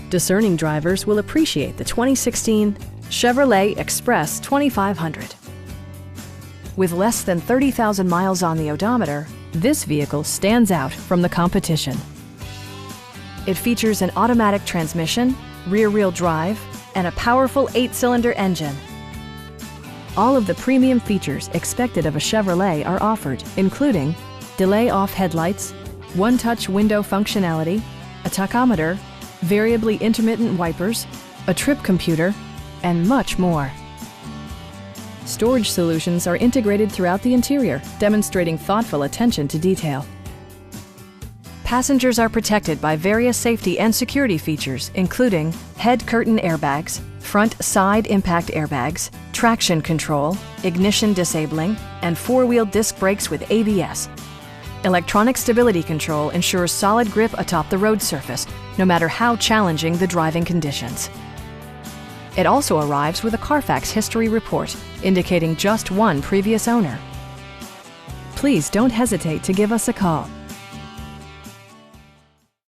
Discerning drivers will appreciate the 2016 Chevrolet Express 2500. With less than 30,000 miles on the odometer, this vehicle stands out from the competition. It features an automatic transmission, rear-wheel drive, and a powerful 8-cylinder engine. All of the premium features expected of a Chevrolet are offered, including delay-off headlights, one-touch window functionality, a tachometer, variably intermittent wipers, a trip computer, and much more. Storage solutions are integrated throughout the interior, demonstrating thoughtful attention to detail. Passengers are protected by various safety and security features, including head curtain airbags, front side impact airbags, traction control, ignition disabling, and four-wheel disc brakes with ABS. Electronic stability control ensures solid grip atop the road surface, no matter how challenging the driving conditions. It also arrives with a Carfax history report, indicating just one previous owner. Please don't hesitate to give us a call.